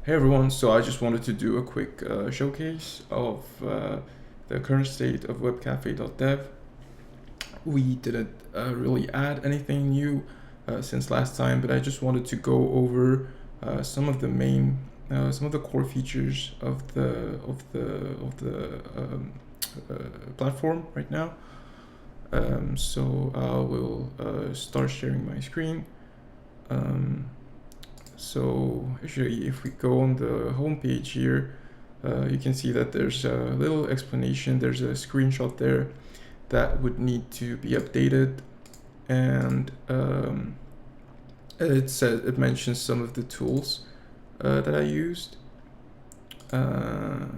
Hey everyone, so I just wanted to do a quick showcase of the current state of webcafe.dev. We didn't really add anything new since last time, but I just wanted to go over some of the core features of the platform right now. So I will start sharing my screen. So actually, if we go on the home page here, you can see that there's a little explanation. There's a screenshot there that would need to be updated, and it mentions some of the tools that I used. Yeah,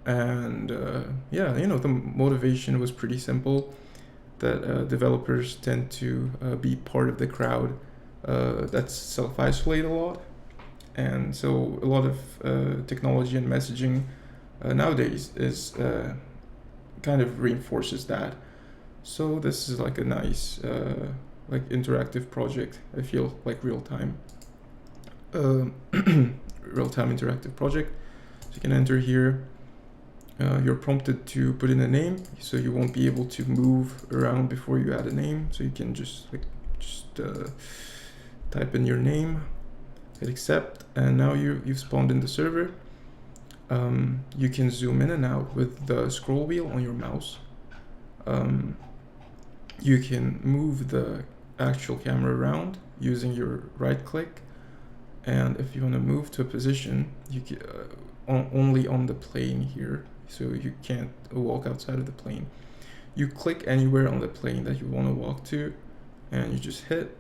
the motivation was pretty simple. That developers tend to be part of the crowd that's self-isolate a lot, and so a lot of technology and messaging nowadays is kind of reinforces that. So this is like a nice like interactive project. I feel like real-time interactive project. So you can enter here. You're prompted to put in a name, so you won't be able to move around before you add a name. So you can just type in your name, hit accept, and now you've spawned in the server. You can zoom in and out with the scroll wheel on your mouse. You can move the actual camera around using your right click, and if you want to move to a position, you can only on the plane here, so you can't walk outside of the plane. You click anywhere on the plane that you want to walk to, and you just hit,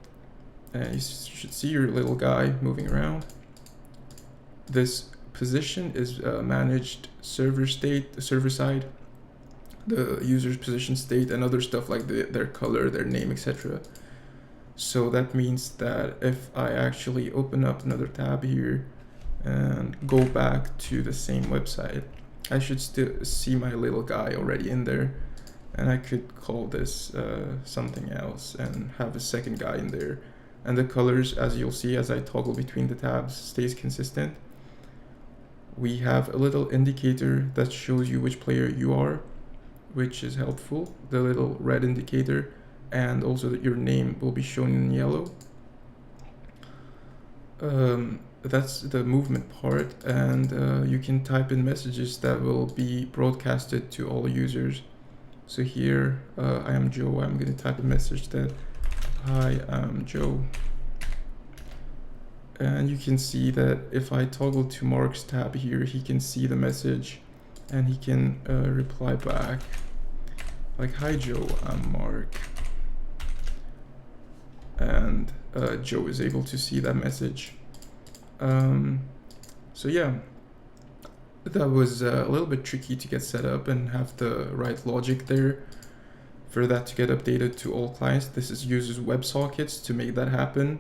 and you should see your little guy moving around. This position is managed server side, the user's position state, and other stuff like their color, their name, etc. So that means that if I actually open up another tab here and go back to the same website, I should still see my little guy already in there, and I could call this something else and have a second guy in there. And the colors, as you'll see as I toggle between the tabs, stays consistent. We have a little indicator that shows you which player you are, which is helpful, the little red indicator, and also that your name will be shown in yellow. That's the movement part, and you can type in messages that will be broadcasted to all users. So here, I am Joe. I'm going to type a message that, hi, I'm Joe. And you can see that if I toggle to Mark's tab here, he can see the message and he can reply back like, hi Joe, I'm Mark. And Joe is able to see that message. So yeah, that was a little bit tricky to get set up and have the right logic there for that to get updated to all clients. This uses Websockets to make that happen.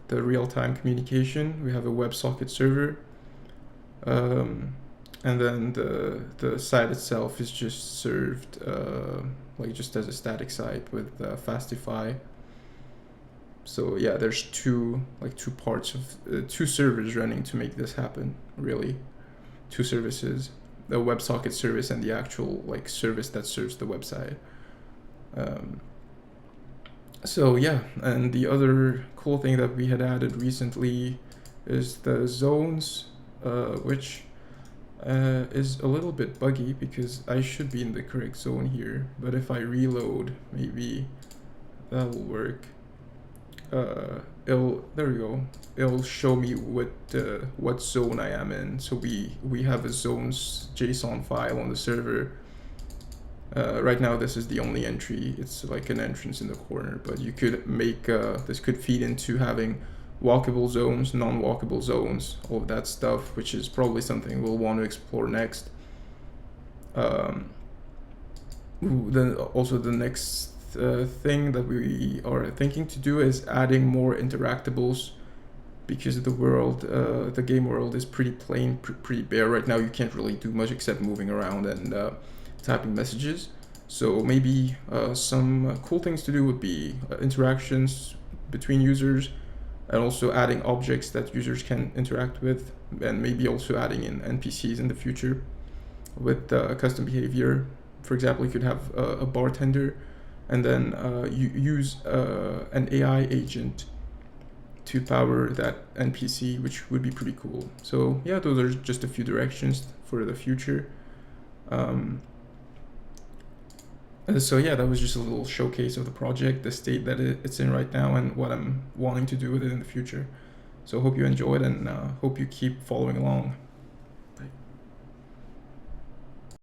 The real-time communication, we have a WebSocket server, and then the site itself is just served like just as a static site with Fastify. So yeah, there's two parts of two servers running to make this happen. Really, two services: the WebSocket service and the actual service that serves the website. So yeah, and the other cool thing that we had added recently is the zones, which is a little bit buggy because I should be in the correct zone here, but if I reload, maybe that will work. There we go. It'll show me what zone I am in. So we have a zones JSON file on the server. Right now this is the only entry. It's like an entrance in the corner, but you could make this could feed into having walkable zones, non-walkable zones, all of that stuff, which is probably something we'll want to explore next. Then also the next thing that we are thinking to do is adding more interactables, because the game world is pretty plain, pretty bare right now. You can't really do much except moving around and typing messages. So maybe some cool things to do would be interactions between users, and also adding objects that users can interact with, and maybe also adding in NPCs in the future with custom behavior. For example, you could have a bartender, and then you use an AI agent to power that NPC, which would be pretty cool. So yeah, those are just a few directions for the future. So yeah, that was just a little showcase of the project, the state that it's in right now, and what I'm wanting to do with it in the future. So hope you enjoyed, and hope you keep following along.